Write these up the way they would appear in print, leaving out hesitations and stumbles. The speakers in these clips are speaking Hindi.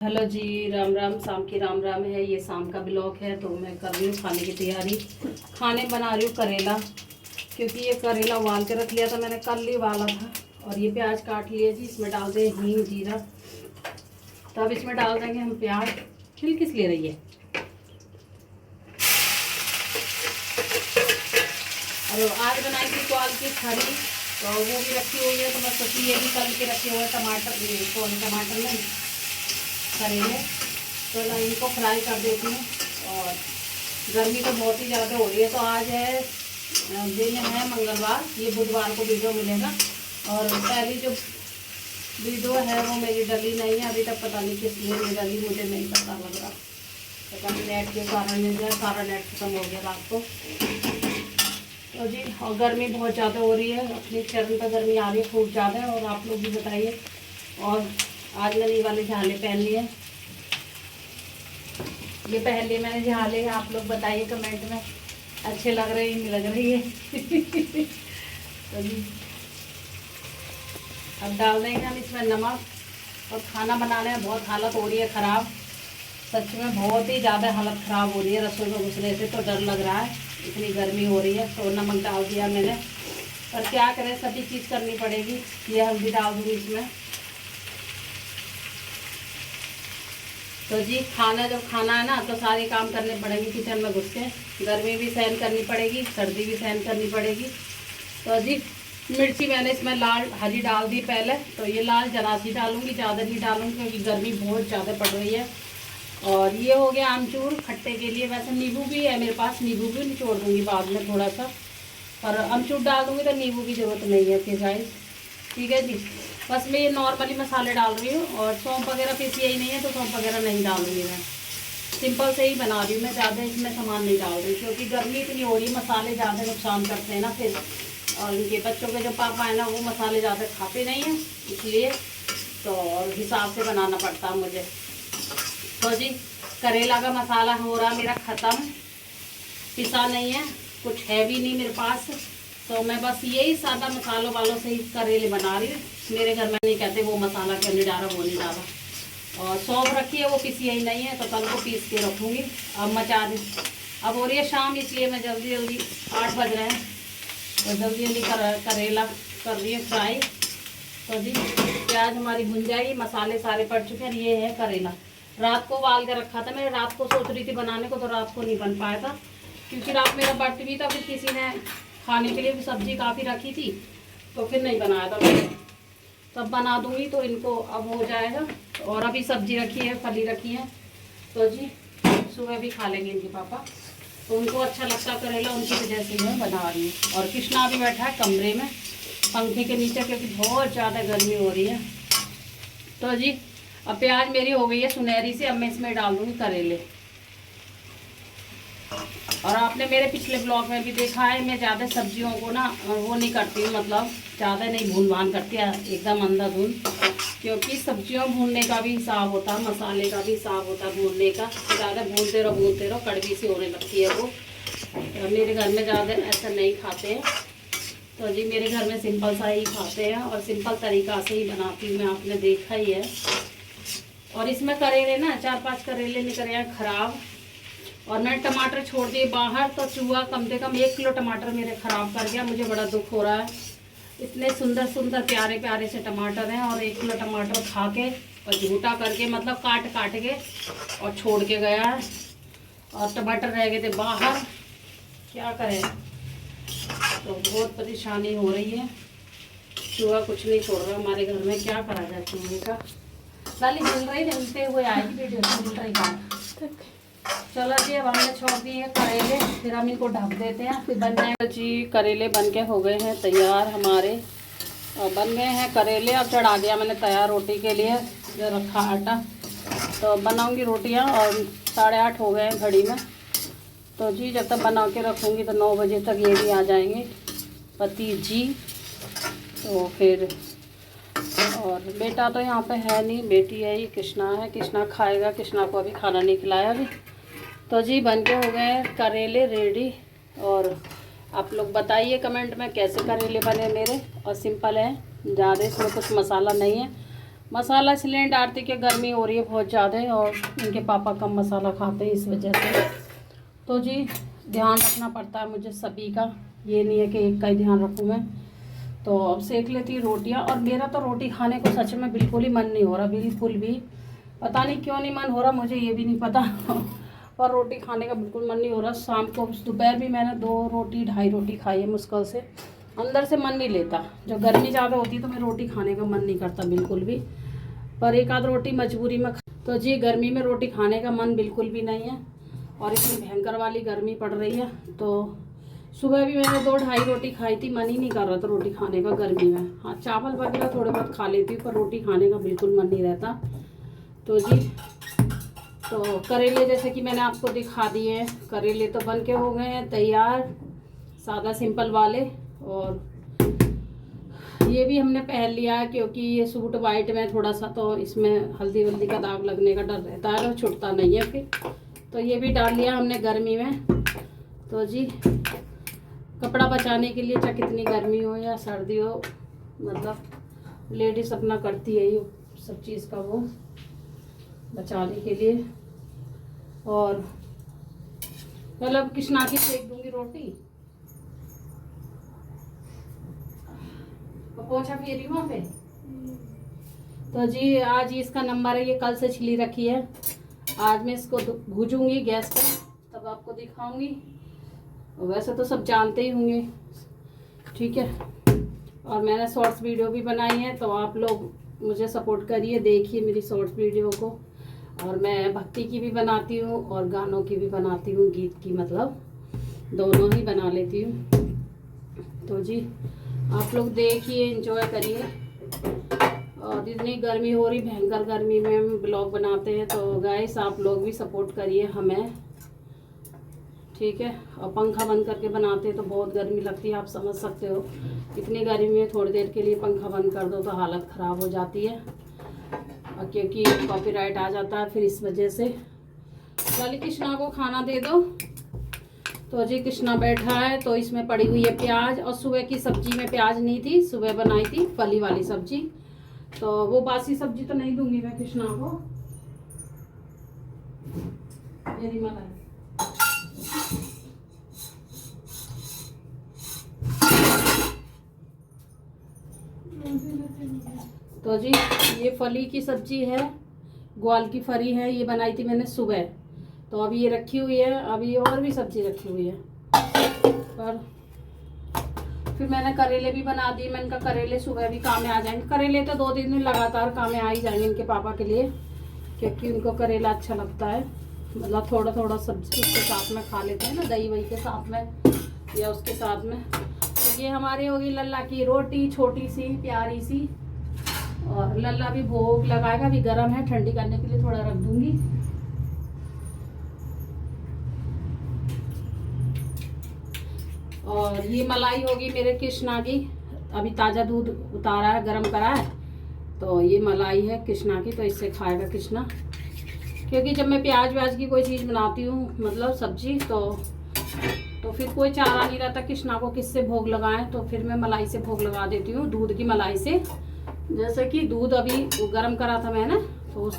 हेलो जी, राम राम। शाम की राम राम है। ये शाम का ब्लॉग है तो मैं कर रही हूँ खाने की तैयारी। खाने बना रही हूँ करेला, क्योंकि ये करेला उबाल के रख लिया था मैंने, कल ही उबाला था। और ये प्याज काट लिए जी, इसमें डाल दें हींग जीरा। तो अब इसमें डाल देंगे हम प्याज। छिल किस ले रही है। और आज बनाई थी कॉल की खरी, तो वो भी रखी हुई है। तो मैं सोची ये भी तल के रखे हुए टमाटर, कौन टमाटर नहीं, करेले। तो मैं इनको फ्राई कर देती हूँ। और गर्मी तो बहुत ही ज़्यादा हो रही है। तो आज है दिन है मंगलवार, ये बुधवार को वीडियो मिलेगा। और पहली जो वीडियो है वो मेरी डली नहीं है अभी तक, पता नहीं किस लिए नहीं डली, मुझे नहीं पता लग रहा। पता नहीं नेट के कारण मिल जाए, सारा नेट खत्म हो गया रात को। तो जी, और गर्मी बहुत ज़्यादा हो रही है, अपने चरण पर गर्मी आ रही है खूब ज़्यादा। और आप लोग भी बताइए। और आज मैंने ये वाले झाले पहन लिए, ये पहन लिए मैंने झाले। आप लोग बताइए कमेंट में, अच्छे लग रहे हैं नहीं लग रही है। तो जी, अब डाल देंगे हम इसमें नमक। और खाना बनाने में बहुत हालत हो रही है ख़राब, सच में बहुत ही ज़्यादा हालत ख़राब हो रही है। रसोई में घुसने से तो डर लग रहा है, इतनी गर्मी हो रही है। तो नमक डाल दिया मैंने, पर क्या करें, सभी चीज़ करनी पड़ेगी। ये हल्दी डाल दूँगी इसमें। तो जी, खाना जब खाना है ना तो सारे काम करने पड़ेंगे किचन में घुस के। गर्मी भी सहन करनी पड़ेगी, सर्दी भी सहन करनी पड़ेगी। तो जी, मिर्ची मैंने इसमें लाल हरी डाल दी पहले। तो ये लाल जरा सी डालूंगी, ज़्यादा नहीं डालूंगी क्योंकि गर्मी बहुत ज़्यादा पड़ रही है। और ये हो गया आमचूर खट्टे के लिए। वैसे नींबू भी है मेरे पास, नींबू भी निचोड़ दूँगी बाद में थोड़ा सा। और अमचूर डाल दूँगी तो नींबू की ज़रूरत नहीं है फिर गाइस। ठीक है जी, बस मैं ये नॉर्मली मसाले डाल रही हूँ। और सौंफ वगैरह पीसी ही नहीं है तो सौंफ वगैरह नहीं डालूंगी मैं, सिंपल से ही बना रही हूँ मैं। ज़्यादा इसमें सामान नहीं डाल रही क्योंकि गर्मी इतनी हो रही है, मसाले ज़्यादा नुकसान करते हैं ना फिर। और इनके बच्चों के जो पापा है ना, वो मसाले ज़्यादा खाते नहीं हैं, इसलिए तो और हिसाब से बनाना पड़ता है मुझे। तो जी, करेला का मसाला हो रहा मेरा ख़त्म, पिसा नहीं है, कुछ है भी नहीं मेरे पास। तो मैं बस यही सादा मसालों वालों से ही करेले बना रही हूँ। मेरे घर में नहीं कहते वो मसाला क्यों नहीं डाला, वो नहीं डाला। और सौंफ रखी है, वो पीसी ही नहीं है, तो कल को पीस के रखूँगी। अब मचा दी, अब हो रही है शाम, इसलिए मैं जल्दी जल्दी 8 बज रहे हैं तो जल्दी जल्दी करेला कर रही है फ्राई। तो जी, प्याज हमारी भुन जाएगी, मसाले सारे पड़ चुके हैं। ये है करेला, रात को उबाल के रखा था मैंने। रात को सोच रही थी बनाने को, तो रात को नहीं बन पाया था क्योंकि रात मेरा बर्थ भी था। फिर किसी ने खाने के लिए भी सब्जी काफ़ी रखी थी, तो फिर नहीं बनाया था मैंने। तब बना दूंगी तो इनको अब हो जाएगा। और अभी सब्जी रखी है, फली रखी है। तो जी, सुबह भी खा लेंगे इनके पापा, तो उनको अच्छा लगता करेला, उनकी वजह से मैं बना रही हूँ। और कृष्णा भी बैठा है कमरे में पंखे के नीचे, क्योंकि बहुत ज़्यादा गर्मी हो रही है। तो जी, अब प्याज मेरी हो गई है सुनहरी से, अब मैं इसमें डाल दूँगी करेले। और आपने मेरे पिछले ब्लॉग में भी देखा है, मैं ज़्यादा सब्जियों को ना वो नहीं करती हूँ, मतलब ज़्यादा नहीं भून भान करती है, एकदम अंधाधुन। क्योंकि सब्जियों भूनने का भी हिसाब होता है, मसाले का भी हिसाब होता है भूनने का। ज़्यादा भूनते रहो कड़वी सी होने लगती है वो। और मेरे घर में ज़्यादा ऐसा नहीं खाते हैं। तो जी, मेरे घर में सिंपल सा ही खाते हैं और सिंपल तरीक़ा से ही बनाती हूँ मैं, आपने देखा ही है। और इसमें करेले ना 4-5 करेले निकले हैं ख़राब। और मैंने टमाटर छोड़ दिए बाहर, तो चूहा कम से कम 1 किलो टमाटर मेरे ख़राब कर गया। मुझे बड़ा दुख हो रहा है, इतने सुंदर सुंदर प्यारे प्यारे से टमाटर हैं, और 1 किलो टमाटर खा के और झूठा करके, मतलब काट काट के और छोड़ के गया है। और टमाटर रह गए थे बाहर, क्या करें। तो बहुत परेशानी हो रही है, चूहा कुछ नहीं छोड़ रहा हमारे घर में, क्या करा जाए चूहे का। लाली जलते हुए आएगी वीडियो, जल रही बात। चलो जी, अब हमने छोड़ दिए करेले, फिर हम इनको ढक देते हैं, फिर बन जाएगा जी। करेले बन के हो गए हैं तैयार हमारे, और बन गए हैं करेले। अब चढ़ा दिया मैंने तैयार रोटी के लिए, जो रखा आटा। तो बनाऊंगी रोटियां, और 8:30 हो गए हैं घड़ी में। तो जी, जब तक बना के रखूँगी तो 9 बजे तक ये भी आ जाएंगे पति जी। तो फिर, और बेटा तो यहाँ पे है नहीं, बेटी है ही, कृष्णा है। कृष्णा खाएगा, कृष्णा को अभी खाना नहीं खिलाया अभी। तो जी, बन के हो गए हैं करेले रेडी। और आप लोग बताइए कमेंट में कैसे करेले बने मेरे। और सिंपल है, ज़्यादा इसमें कुछ मसाला नहीं है, मसाला इसलिए डालती कि गर्मी हो रही है बहुत ज़्यादा और इनके पापा कम मसाला खाते हैं इस वजह से। तो जी ध्यान रखना पड़ता है मुझे सभी का, ये नहीं है कि एक का ही ध्यान रखूँ मैं। तो अब सेक लेती हूँ रोटियाँ। और मेरा तो रोटी खाने को सच में बिल्कुल ही मन नहीं हो रहा, बिल्कुल भी। पता नहीं क्यों नहीं मन हो रहा, मुझे ये भी नहीं पता पर रोटी खाने का बिल्कुल मन नहीं हो रहा। शाम को दोपहर भी मैंने 2 रोटी 2.5 रोटी खाई है मुश्किल से, अंदर से मन नहीं लेता। जब गर्मी ज़्यादा होती है तो मैं रोटी खाने का मन नहीं करता बिल्कुल भी, पर एक आध रोटी मजबूरी में। तो जी गर्मी में रोटी खाने का मन बिल्कुल भी नहीं है और इतनी भयंकर वाली गर्मी पड़ रही है। तो सुबह भी मैंने 2-2.5 रोटी खाई थी, मन ही नहीं कर रहा था रोटी खाने का गर्मी में। हाँ चावल वगैरह थोड़े बहुत खा लेती हूँ पर रोटी खाने का बिल्कुल मन नहीं रहता। तो जी तो करेले जैसे कि मैंने आपको दिखा दिए हैं, करेले तो बन के हो गए हैं तैयार, सादा सिंपल वाले। और ये भी हमने पहन लिया है क्योंकि ये सूट वाइट में थोड़ा सा तो इसमें हल्दी वल्दी का दाग लगने का डर रहता है, छुटता नहीं है फिर। तो ये भी डाल लिया हमने गर्मी में। तो जी कपड़ा बचाने के लिए, चाहे कितनी गर्मी हो या सर्दी हो, मतलब लेडीज़ अपना करती है ये सब चीज़ का वो बचाने के लिए। और मतलब कृष्णा की सेक दूंगी रोटी, पोछा फेरी वहाँ पे। तो जी आज इसका नंबर है, ये कल से छिली रखी है। आज मैं इसको भूजूंगी गैस पर, तब आपको दिखाऊंगी। वैसे तो सब जानते ही होंगे, ठीक है। और मैंने शॉर्ट्स वीडियो भी बनाई है, तो आप लोग मुझे सपोर्ट करिए, देखिए मेरी शॉर्ट्स वीडियो को। और मैं भक्ति की भी बनाती हूँ और गानों की भी बनाती हूँ, गीत की मतलब दोनों ही बना लेती हूँ। तो जी आप लोग देखिए, एंजॉय करिए। और इतनी गर्मी हो रही, भयंकर गर्मी में हम ब्लॉग बनाते हैं, तो गाइस आप लोग भी सपोर्ट करिए हमें, ठीक है। और पंखा बंद करके बनाते हैं तो बहुत गर्मी लगती है, आप समझ सकते हो। इतनी गर्मी में थोड़ी देर के लिए पंखा बंद कर दो तो हालत ख़राब हो जाती है, और क्योंकि कॉपीराइट आ जाता है फिर इस वजह से। चलिए कृष्णा को खाना दे दो। तो जी कृष्णा बैठा है, तो इसमें पड़ी हुई है प्याज। और सुबह की सब्जी में प्याज नहीं थी, सुबह बनाई थी फली वाली सब्जी, तो वो बासी सब्जी तो नहीं दूंगी मैं कृष्णा को। मेरी मलाई तो जी ये फली की सब्जी है, ग्वाल की फली है, ये बनाई थी मैंने सुबह। तो अभी ये रखी हुई है, अभी और भी सब्जी रखी हुई है। पर फिर मैंने करेले भी बना दिए। मैंने कहा करेले सुबह भी काम में आ जाएंगे। करेले तो 2 दिन में लगातार काम में आ ही जाएंगे इनके पापा के लिए, क्योंकि उनको करेला अच्छा लगता है। मतलब थोड़ा थोड़ा सब्जी उसके साथ में खा लेते हैं ना, दही वही के साथ में या उसके साथ में। तो ये हमारी होगी लल्ला की रोटी, छोटी सी प्यारी सी। और लल्ला भी भोग लगाएगा, अभी गर्म है, ठंडी करने के लिए थोड़ा रख दूंगी। और ये मलाई होगी मेरे कृष्णा की, अभी ताज़ा दूध उतारा है, गरम करा है, तो ये मलाई है कृष्णा की, तो इससे खाएगा कृष्णा। क्योंकि जब मैं प्याज व्याज की कोई चीज़ बनाती हूँ, मतलब सब्जी, तो फिर कोई चारा नहीं रहता कृष्णा को किससे भोग लगाएं, तो फिर मैं मलाई से भोग लगा देती हूँ, दूध की मलाई से। जैसे कि दूध अभी गरम करा था मैंने, तो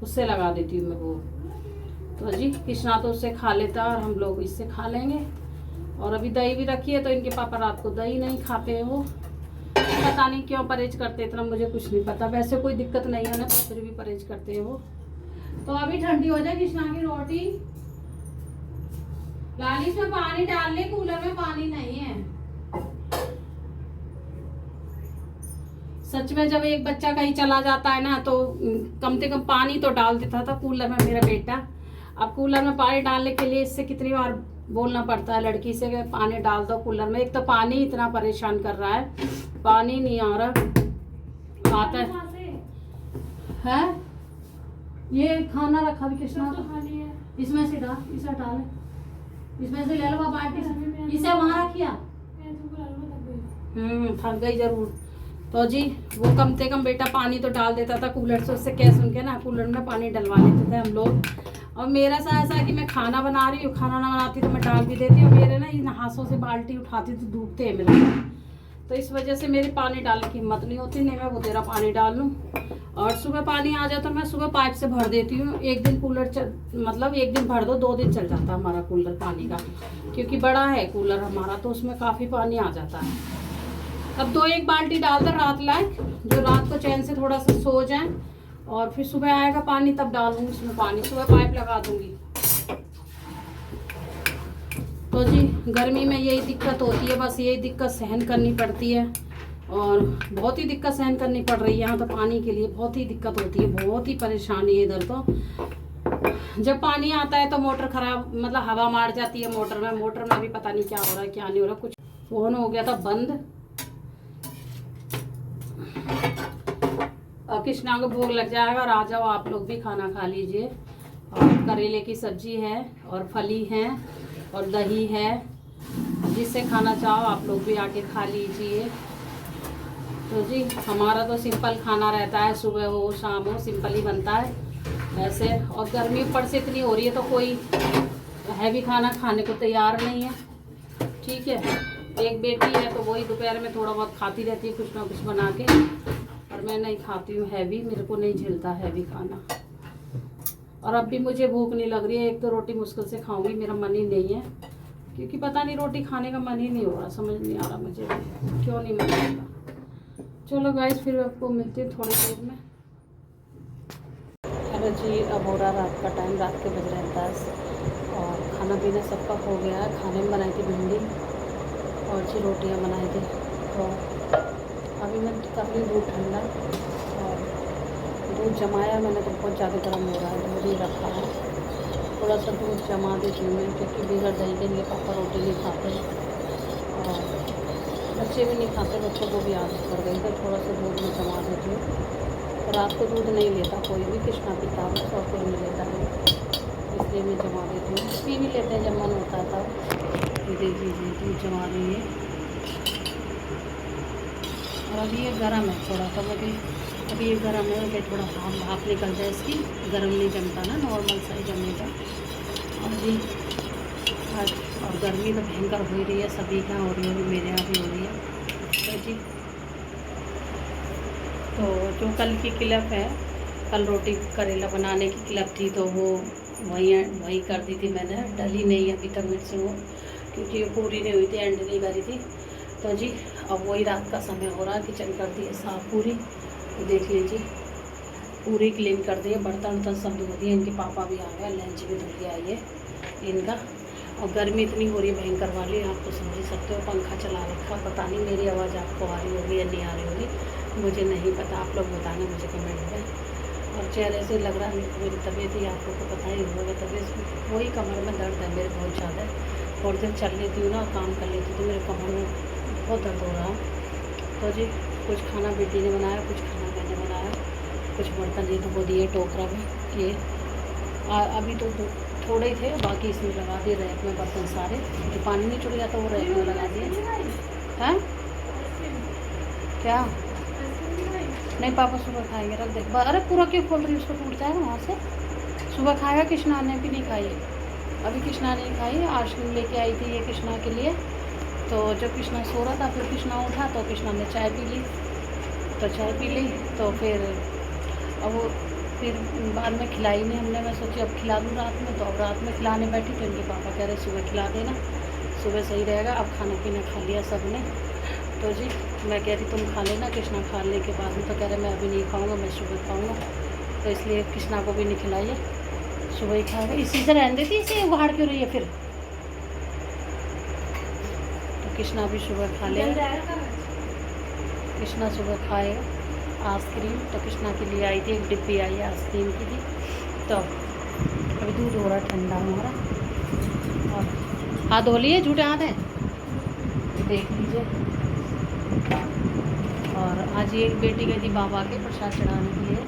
उससे लगा देती हूँ मैं भोग। तो जी कृष्णा तो उससे खा लेता है और हम लोग इससे खा लेंगे। और अभी दही भी रखी है, तो इनके पापा रात को दही नहीं खाते हैं, वो पता नहीं क्यों परहेज करते, इतना मुझे कुछ नहीं पता। वैसे कोई दिक्कत नहीं है ना, फिर भी परहेज करते हैं वो। तो अभी ठंडी हो जाए कृष्णा की रोटी। लाली इसमें पानी डाल ले, कूलर में पानी नहीं है। सच में जब एक बच्चा कहीं चला जाता है ना, तो कम से कम पानी तो डाल देता था कूलर में मेरा बेटा। अब कूलर में पानी डालने के लिए इससे कितनी बार बोलना पड़ता है लड़की से कि पानी डाल दो कूलर में। एक तो पानी इतना परेशान कर रहा है, पानी नहीं आ रहा, आता है। ये खाना रखा भी कृष्णा तो खाली है, इसमें से डाल, इसे डाल, इसमें से ले लो बाल्टी, इसे वहाँ रखिया। थक गई जरूर। तो जी वो कम से कम बेटा पानी तो डाल देता था कूलर से, उससे कह सुन के ना कूलर में पानी डलवा लेते थे हम लोग। और मेरा सा ऐसा है कि मैं खाना बना रही हूँ, खाना ना बनाती तो मैं डाल भी देती हूँ। मेरे ना इन हाथों से बाल्टी उठाती तो डूबते हैं मेरे। तो इस वजह से मेरी पानी डालने की हिम्मत नहीं होती, नहीं मैं वो तेरा पानी डाल लूँ। और सुबह पानी आ जाता तो मैं सुबह पाइप से भर देती हूँ। एक दिन कूलर मतलब एक दिन भर दो, 2 दिन चल जाता है हमारा कूलर पानी का, क्योंकि बड़ा है कूलर हमारा, तो उसमें काफ़ी पानी आ जाता है। अब 2-1 बाल्टी डाल कर रात लायक, जो रात को चैन से थोड़ा सा सो जाए, और फिर सुबह आएगा पानी तब डालूंगी उसमें पानी, सुबह पाइप लगा दूंगी। तो जी गर्मी में यही दिक्कत होती है, बस यही दिक्कत सहन करनी पड़ती है, और बहुत ही दिक्कत सहन करनी पड़ रही है। यहाँ तो पानी के लिए बहुत ही दिक्कत होती है, बहुत ही परेशानी है इधर। तो जब पानी आता है तो मोटर खराब, मतलब हवा मार जाती है मोटर में भी पता नहीं क्या हो रहा है क्या नहीं हो रहा। कुछ फोन हो गया था बंद। और कृष्णा को भोग लग जाएगा और आ जाओ आप लोग भी खाना खा लीजिए। और करेले की सब्जी है और फली है और दही है, जिससे खाना चाहो आप लोग भी आके खा लीजिए। तो जी हमारा तो सिंपल खाना रहता है, सुबह हो शाम हो सिंपल ही बनता है ऐसे। और गर्मी ऊपर से इतनी हो रही है तो कोई हैवी खाना खाने को तैयार नहीं है, ठीक है। एक बेटी है तो वही दोपहर में थोड़ा बहुत खाती रहती है कुछ ना कुछ बना के, और मैं नहीं खाती हूँ हैवी, मेरे को नहीं झेलता हैवी खाना। और अब भी मुझे भूख नहीं लग रही है, एक तो रोटी मुश्किल से खाऊंगी, मेरा मन ही नहीं है, क्योंकि पता नहीं रोटी खाने का मन ही नहीं हो रहा, समझ नहीं आ रहा मुझे क्यों नहीं मन करता। चलो गाइस फिर आपको मिलती है थोड़ी देर में। हेलो जी, अब हो रहा रात का टाइम, रात के बज रहे हैं 10, और खाना पीना सबका हो गया है। खाने में बनाई थी भिंडी और जी रोटियां बनाई थी। तो अभी मैं कर रही दूध ठंडा, और दूध जमाया मैंने तो बहुत ज़्यादा गर्म हो रहा है, दूध ही रखा है। थोड़ा सा दूध जमा देती हूँ मैं, क्योंकि बिगड़ दही के लिए पापा रोटी नहीं खाते और बच्चे भी नहीं खाते, बच्चों को भी आदत पड़ गई, तो थोड़ा सा दूध में जमा देती हूँ। रात को दूध नहीं लेता कोई भी, कृष्णा पीता है और कोई नहीं लेता है, इसलिए मैं जमा देती हूँ। पी भी लेते हैं जब मन होता है तब। देख लीजिए दूध जमा रही है, और अभी ये गर्म है थोड़ा सा, अभी ये गर्म है कि थोड़ा भाप निकल जाए इसकी, गर्म नहीं जमता ना, नॉर्मल सा ही जमेगा। और जी और गर्मी तो भयंकर हो ही रही है, सभी का हो रही होगी, मेरे यहाँ भी हो रही है। तो जी तो जो कल की क्लिप है, कल रोटी करेला बनाने की क्लिप थी, तो वो वही कर दी थी मैंने, डली नहीं अभी तक मेरे से वो, क्योंकि वो पूरी नहीं हुई थी, एंड नहीं करी थी। तो जी अब वही रात का समय हो रहा है, किचन कर दी है साफ पूरी, देख लीजिए पूरी क्लीन कर दी है, बर्तन वर्तन सब धो दिए। इनके पापा भी आ गए, लंच भी धो के आई है इनका। और गर्मी इतनी हो रही है भयंकर वाली, आप तो समझ ही सकते हो, पंखा चला रखा, पता नहीं मेरी आवाज़ आपको आ रही होगी या नहीं आ रही होगी, मुझे नहीं पता, आप लोग बताना मुझे कमेंट में। और चेहरे से लग रहा है मेरी तबीयत ही, आप लोग को पता ही होगा तबीयत, वही कमर में दर्द है मेरे बहुत ज़्यादा। थोड़ी देर चल लेती हूँ ना, काम कर लेती हूँ तो मेरे कमर में बहुत दर्द हो रहा है। तो जी कुछ खाना बेटी ने बनाया, कुछ खाना मैंने बनाया, कुछ बर्तन ये तो वो दिए टोकरा में, ये अभी तो थोड़े ही थे, बाकी इसमें लगा दिए रैक में बर्तन सारे, जो पानी नहीं छुट जाता वो रैक में लगा दिए। हैं क्या? नहीं पापा सुबह खाएंगे, रख दे। अरे पूरा क्यों खोल रही है, उसको टूट जाएगा वहाँ से। सुबह खाएगा, कृष्णा ने भी नहीं खाई, अभी कृष्णा नहीं खाई, आइसक्रीम लेके आई थी ये कृष्णा के लिए। तो जब कृष्णा सो रहा था फिर कृष्णा उठा तो कृष्णा ने चाय पी ली, तो चाय पी ली तो फिर अब वो फिर बाद में खिलाई नहीं हमने, मैं सोची अब खिला दूँ रात में, तो अब रात में खिलाने बैठी तो इनके पापा कह रहे सुबह खिला देना, सुबह सही रहेगा। अब खाना पीना खा लिया सब ने, तो जी मैं कह रही तुम खा लेना, कृष्णा खाने के बाद में तो कह रहे मैं अभी नहीं खाऊंगा, मैं सुबह खाऊंगा, तो इसलिए कृष्णा को भी नहीं खिलाइए, सुबह ही खाएगा। इसी से रहने देती, इसे उगाड़ क्यों रही है फिर। तो कृष्णा भी सुबह खा लेगा, कृष्णा सुबह खाएगा आइसक्रीम। तो कृष्णा के लिए आई थी, एक डिब्बी आई है आइसक्रीम की थी। तो अभी दूध हो रहा ठंडा हमारा, और हाथ धो लिए, झूठे हाथ हैं, देख लीजिए। और आज ये बेटी गई थी बाबा के प्रसाद चढ़ाने के लिए,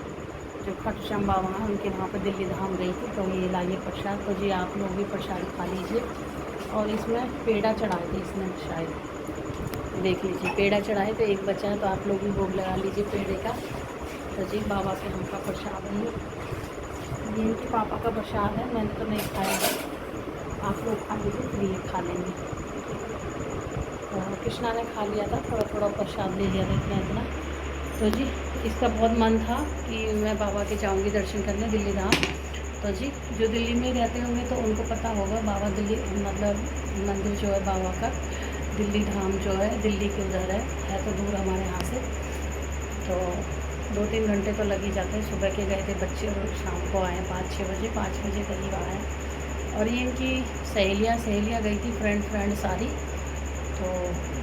जो खटश्याम बाबा हैं उनके वहाँ पर दिल्ली धाम गई थी, तो ये लाइए प्रसाद। तो जी आप लोग भी प्रसाद खा लीजिए। और इसमें पेड़ा चढ़ाए थे इसमें शायद, देख लीजिए पेड़ा चढ़ाए तो एक बचा है, तो आप लोग भी भोग लगा लीजिए पेड़े का। तो जी बाबा के हमका प्रसाद है, ये इनके पापा का प्रसाद है, मैंने तो नहीं खाया है, आप लोग खा लीजिए फिर ये खा लेंगे। तो कृष्णा ने खा लिया था, थोड़ा थोड़ा प्रसाद ले लिया था, इतना इतना। तो जी इसका बहुत मन था कि मैं बाबा के जाऊंगी दर्शन करने दिल्ली धाम। तो जी जो दिल्ली में रहते होंगे तो उनको पता होगा, बाबा दिल्ली मतलब मंदिर जो है बाबा का, दिल्ली धाम जो है दिल्ली के उधर है तो दूर हमारे यहाँ से। तो 2-3 घंटे तो लग ही जाते हैं। सुबह के गए थे बच्चे और शाम को आए 5-6 बजे, 5 बजे करीब आए। और ये इनकी सहेलियाँ गई थी, फ्रेंड सारी। तो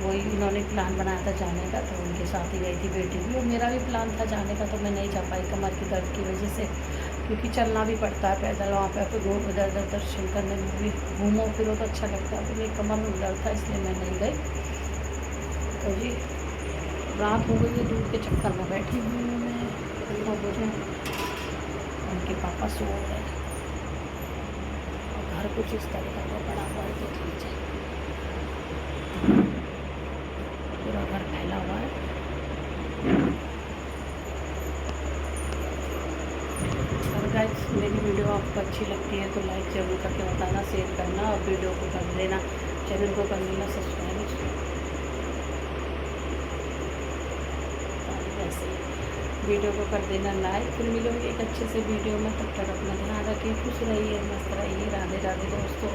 वही इन्होंने प्लान बनाया था जाने का, तो उनके साथ ही गई थी बेटी भी, और मेरा भी प्लान था जाने का, तो मैं नहीं जा पाई कमर की दर्द की वजह से, क्योंकि चलना भी पड़ता है पैदल वहाँ पे, तो इधर उधर दर्शन करने में भी घूमो फिरो तो अच्छा लगता है। तो मेरी कमर में दर्द था इसलिए मैं नहीं गई। तो जी रात हो गई है, दूध के चक्कर में बैठी हुई हूँ मैं। 9 बजे उनके पापा सो गए और घर कुछ इस तरह का पड़ा हुआ है, देख लीजिए पूरा घर फैला हुआ है। और गाइस मेरी वीडियो आपको अच्छी लगती है तो लाइक ज़रूर करके बताना, शेयर करना और वीडियो को कर देना, चैनल को कर देना सब्सक्राइब। ऐसे वीडियो को कर देना लाइक। फिर मिलेंगे एक अच्छे से वीडियो में, तब तक अपना ध्यान रखिए, खुश रहिए, मस्त रहिए। राधे राधे दोस्तों।